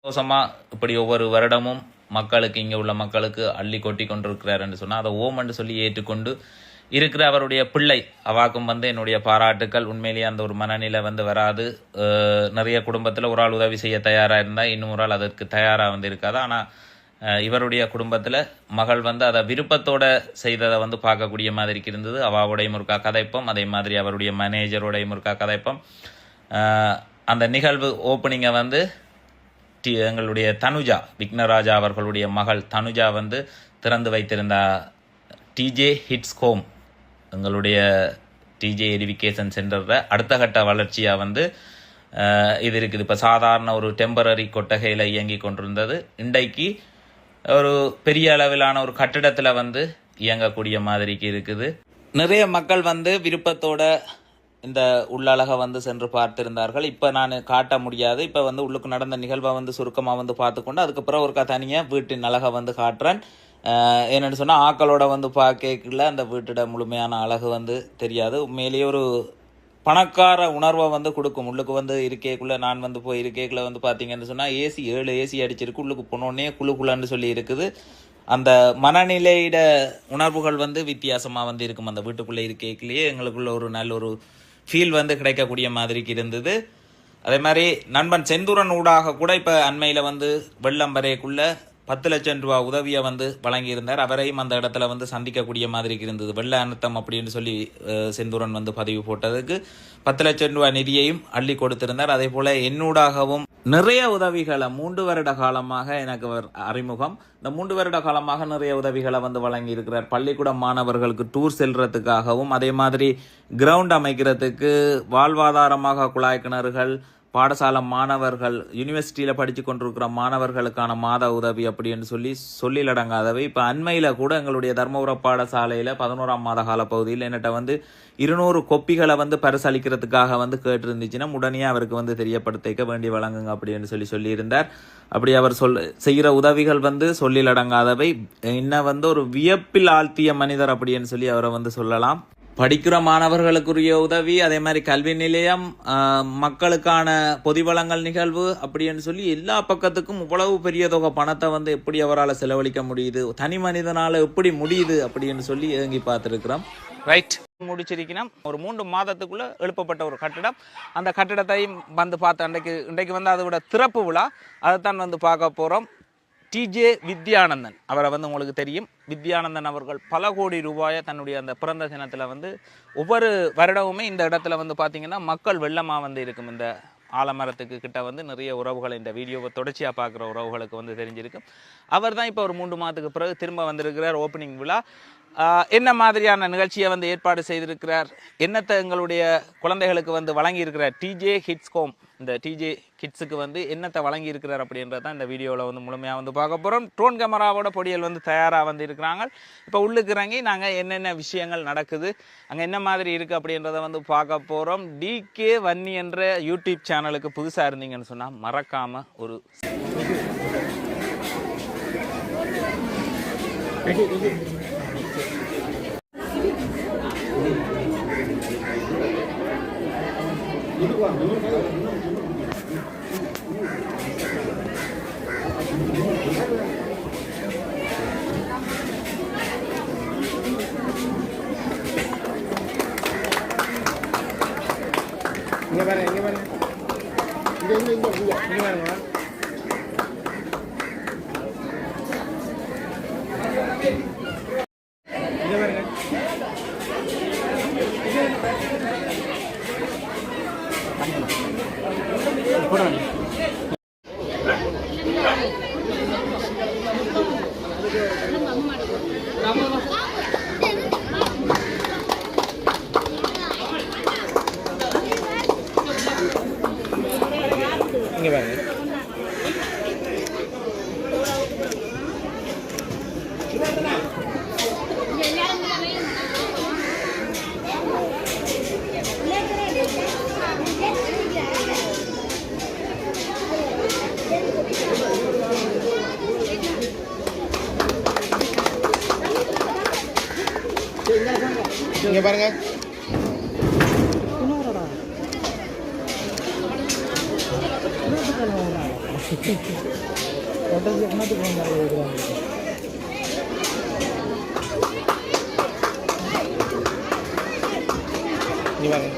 சந்தோஷமாக இப்படி ஒவ்வொரு வருடமும் மக்களுக்கு இங்கே உள்ள மக்களுக்கு அள்ளி கொட்டி கொண்டிருக்கிறார் என்று சொன்னால் அதை ஓம் என்று சொல்லி ஏற்றுக்கொண்டு இருக்கிற அவருடைய பிள்ளை அவாக்கும் என்னுடைய பாராட்டுக்கள். உண்மையிலேயே அந்த ஒரு மனநிலை வராது. நிறைய குடும்பத்தில் ஒரு ஆள் உதவி செய்ய தயாராக இருந்தால் இன்னும் ஒரு ஆள் அதற்கு தயாராக இருக்காது. ஆனால் இவருடைய குடும்பத்தில் மகள் அதை விருப்பத்தோடு செய்ததை பார்க்கக்கூடிய மாதிரி இருந்தது. அவாவுடைய முருக்கா கதைப்பம், அதே மாதிரி அவருடைய மேனேஜருடைய முருக்கா கதைப்பம். அந்த நிகழ்வு ஓப்பனிங்கை எங்களுடைய தனுஜா விக்னராஜா அவர்களுடைய மகள் தனுஜா திறந்து வைத்திருந்த டிஜே ஹிட்ஸ் ஹோம், எங்களுடைய டிஜே எடிஃபிகேஷன் சென்டரில் அடுத்த கட்ட வளர்ச்சியாக இது இருக்குது. இப்போ சாதாரண ஒரு டெம்பரரி கொட்டகையில் இயங்கி கொண்டிருந்தது. இன்றைக்கு ஒரு பெரிய அளவிலான ஒரு கட்டிடத்தில் இயங்கக்கூடிய மாதிரிக்கு இருக்குது. நிறைய மக்கள் விருப்பத்தோட இந்த உள்ளழகை சென்று பார்த்திருந்தார்கள். இப்போ நான் காட்ட முடியாது. இப்போ உள்ளுக்கு நடந்த நிகழ்வை சுருக்கமாக பார்த்துக்கொண்டு அதுக்கப்புறம் ஒரு தனியாக வீட்டின் அழகை காட்டுறேன். என்னென்னு சொன்னால் ஆக்களோட பார்க்கல அந்த வீட்டோட முழுமையான அழகு தெரியாது. உண்மையிலேயே ஒரு பணக்கார உணர்வை கொடுக்கும். உள்ளுக்கு இருக்கைக்குள்ளே நான் போய் இருக்கைக்குள்ளே பார்த்தீங்கன்னு சொன்னால் ஏசி 7 ஏசி அடிச்சிருக்கு. உள்ளுக்கு போனோடனே குழுன்னு சொல்லி இருக்குது. அந்த மனநிலையிட உணர்வுகள் வித்தியாசமாக இருக்கும். அந்த வீட்டுக்குள்ளே இருக்கைக்குள்ளேயே எங்களுக்குள்ள ஒரு நல்ல ஒரு ஃபீல் கிடைக்கக்கூடிய மாதிரிக்கு இருந்தது. அதே மாதிரி நண்பன் செந்தூரன் ஊடாக கூட இப்போ அண்மையில் வெள்ளம் வரைக்குள்ள 10 லட்சம் ரூபா உதவியை வழங்கியிருந்தார். அவரையும் அந்த இடத்துல சந்திக்கக்கூடிய மாதிரி இருந்தது. வெள்ள அனர்த்தம் அப்படின்னு சொல்லி செந்தூரன் பதிவு போட்டதுக்கு 10 லட்சம் ரூபா நிதியையும் அள்ளி கொடுத்திருந்தார். அதே போல் என்னூடாகவும் நிறைய உதவிகளை 3 வருட காலமாக எனக்கு அறிமுகம். இந்த 3 வருட காலமாக நிறைய உதவிகளை வழங்கி இருக்கிறார். பள்ளிக்கூட மாணவர்களுக்கு டூர் செல்றதுக்காகவும், அதே மாதிரி கிரவுண்ட் அமைக்கிறதுக்கு, வாழ்வாதாரமாக குழாய் கிணறுகள், பாடசாலை மாணவர்கள், யூனிவர்சிட்டியில் படித்து கொண்டிருக்கிற மாணவர்களுக்கான மாத உதவி அப்படின்னு சொல்லிலடங்காதவை. இப்போ அண்மையில் கூட எங்களுடைய தர்மபுர பாடசாலையில் 11ஆம் மாத கால பகுதியில் என்னட்ட 200 கொப்பிகளை பரிசளிக்கிறதுக்காக கேட்டிருந்துச்சுன்னா உடனே அவருக்கு தெரியப்படுத்திக்க வேண்டி வழங்குங்க அப்படின்னு சொல்லியிருந்தார். அப்படி அவர் செய்கிற உதவிகள் சொல்லிலடங்காதவை. இன்னும் ஒரு வியப்பில் ஆழ்த்திய மனிதர் அப்படின்னு சொல்லி அவரை சொல்லலாம். படிக்கிற மாணவர்களுக்குரிய உதவி, அதே மாதிரி கல்வி நிலையம், மக்களுக்கான பொதிவளங்கள் நிகழ்வு அப்படின்னு சொல்லி எல்லா பக்கத்துக்கும் இவ்வளவு பெரிய தொகை பணத்தை எப்படி அவரால் செலவழிக்க முடியுது, தனி மனிதனால் எப்படி முடியுது அப்படின்னு சொல்லி ஏங்கி பார்த்துருக்கிறோம். ரைட், முடிச்சிருக்கணும். ஒரு 3 மாதத்துக்குள்ள எழுப்பப்பட்ட ஒரு கட்டிடம். அந்த கட்டிடத்தையும் பார்த்து இன்றைக்கு அதோட திறப்பு விழா அதைத்தான் பார்க்க போகிறோம். டிஜே வித்யானந்தன் அவரை உங்களுக்கு தெரியும். வித்யானந்தன் அவர்கள் பல கோடி ரூபாயை தன்னுடைய அந்த பிறந்த தினத்தில் ஒவ்வொரு வருடமுமே இந்த இடத்துல பார்த்தீங்கன்னா மக்கள் வெள்ளமாக இருக்கும். இந்த ஆலமரத்துக்கு கிட்ட நிறைய உறவுகள் இந்த வீடியோவை தொடர்ச்சியாக பார்க்குற உறவுகளுக்கு தெரிஞ்சிருக்கும். அவர் தான் இப்போ ஒரு 3 மாதத்துக்கு பிறகு திரும்ப வந்திருக்கிறார். ஓப்பனிங் விழா என்ன மாதிரியான நிகழ்ச்சியை ஏற்பாடு செய்திருக்கிறார், என்னத்தை எங்களுடைய குழந்தைகளுக்கு வழங்கியிருக்கிறார், டிஜே ஹிட்ஸ் ஹோம் இந்த டிஜே கிட்ஸுக்கு என்னத்தை வழங்கியிருக்கிறார் அப்படின்றதான் இந்த வீடியோவில் முழுமையாக பார்க்க போகிறோம். ட்ரோன் கேமராவோட பொடியல் தயாராக இருக்கிறாங்க. இப்போ உள்ளுக்கு இறங்கி நாங்கள் என்னென்ன விஷயங்கள் நடக்குது, அங்கே என்ன மாதிரி இருக்குது அப்படின்றத பார்க்க போகிறோம். டிகே வன்னி என்ற யூடியூப் சேனலுக்கு புதுசாக இருந்தீங்கன்னு சொன்னால் மறக்காமல் ஒரு இங்க பாருங்க இங்க பாருங்க இங்க பாருங்க இங்க பாருங்க. இங்கே பாருங்க.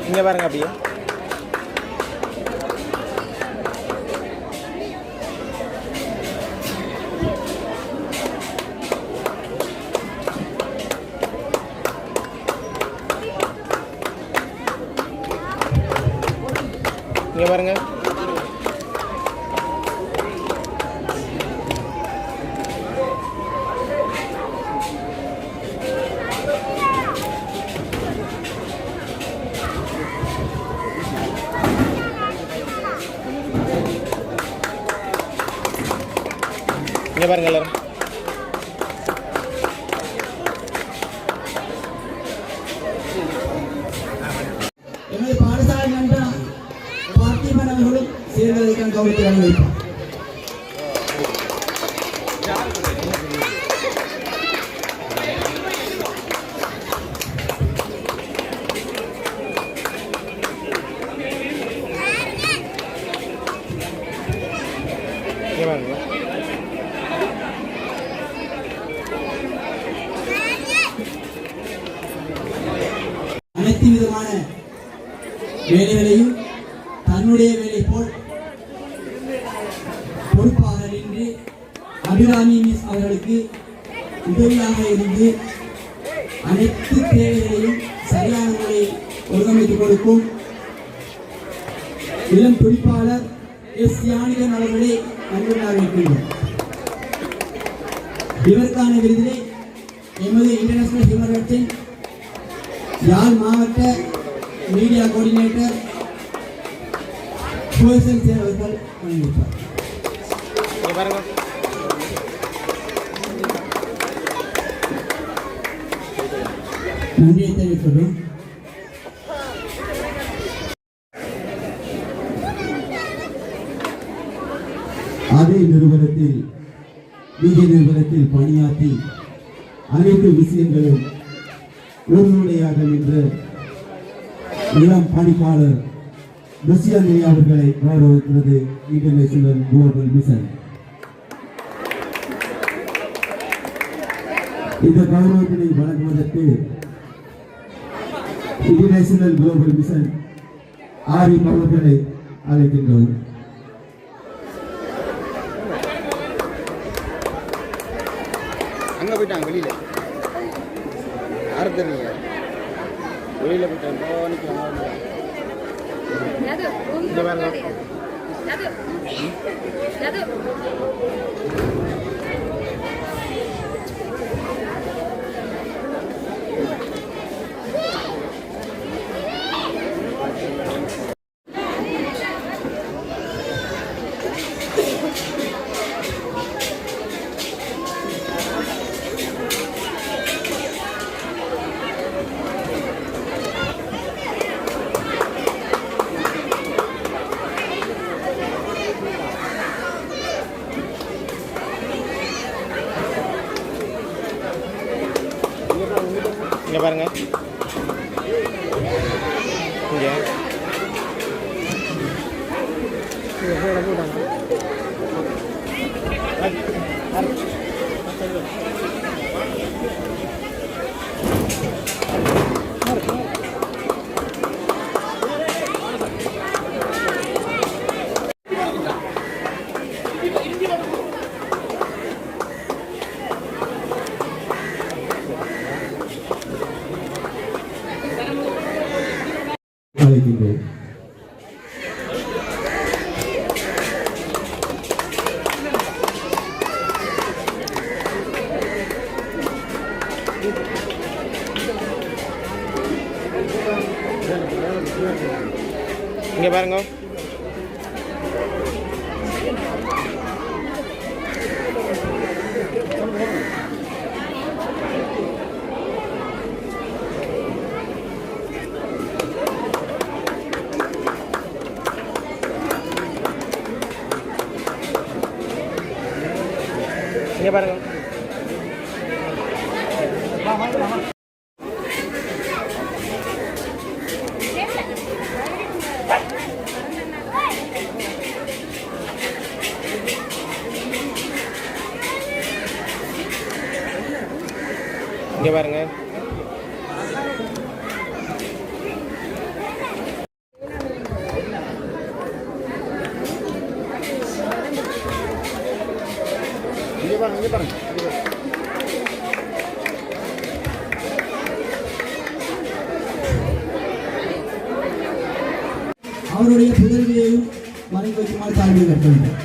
இங்கே பாருங்க அப்படியே. இங்கே பாருங்க. இங்கே பாருங்க எல்லாரும். எமது பாடசாலை நண்பர் பார்த்திபன் அவர்களும் சேர்வதற்கான கவனத்தை வைப்பார். இங்கே பாருங்க. அனைத்து விதமான வேலைகளையும் தன்னுடைய வேலை போல் பொறுப்பாக நின்று அபிராமி மிஸ் அவர்களுக்கு உதவியாக இருந்து அனைத்து தேவைகளையும் சரியான முறையில் ஒழுங்கமைத்துக் கொடுக்கும் இளம் துடிப்பாளர் எஸ் யானிகன் அவர்களை நன்றியாக இருக்கின்றோம். இவருக்கான விருதினை எமது இன்டர்நேஷனல் ஹியூமன் ரைட்ஸின் யாழ் மாவட்ட மீடியா கோஆர்டினேட்டர் சுயசன் சேர் அவர்கள் வழங்கியிருப்பார். இங்கே பாருங்க. நன்றியை தெரிவிக்கிறோம். அதே நிறுவனத்தில் நிறுவனத்தில் பணியாற்றி அனைத்து விஷயங்களும் ஒருமுறையாக நின்று இளம் பணிப்பாளர் ருசியானி அவர்களை கௌரவிக்கிறது இன்டர்நேஷனல் குளோபல் மிஷன். இந்த கௌரவத்தினை வழங்குவதற்கு இன்டர்நேஷனல் குளோபல் மிஷன் ஆரிஃப் அவர்களை அழைக்கின்றோம். அங்கே போயிட்டாங்க வெளியில். யாரும் தெரியல. வெளியில் போயிட்டாங்க. இங்கே பாருங்க. இங்கே பாருங்க. இங்கே அழைக்கின்றோம். இங்கே பாருங்க. இங்கே பாருங்க. இங்கே பாருங்க. இங்கே பாருங்க, இங்கே பாருங்க. அவருடைய புதல்வியையும் வணங்கி வைக்குமாறு தாழ்வு கட்ட வேண்டும்.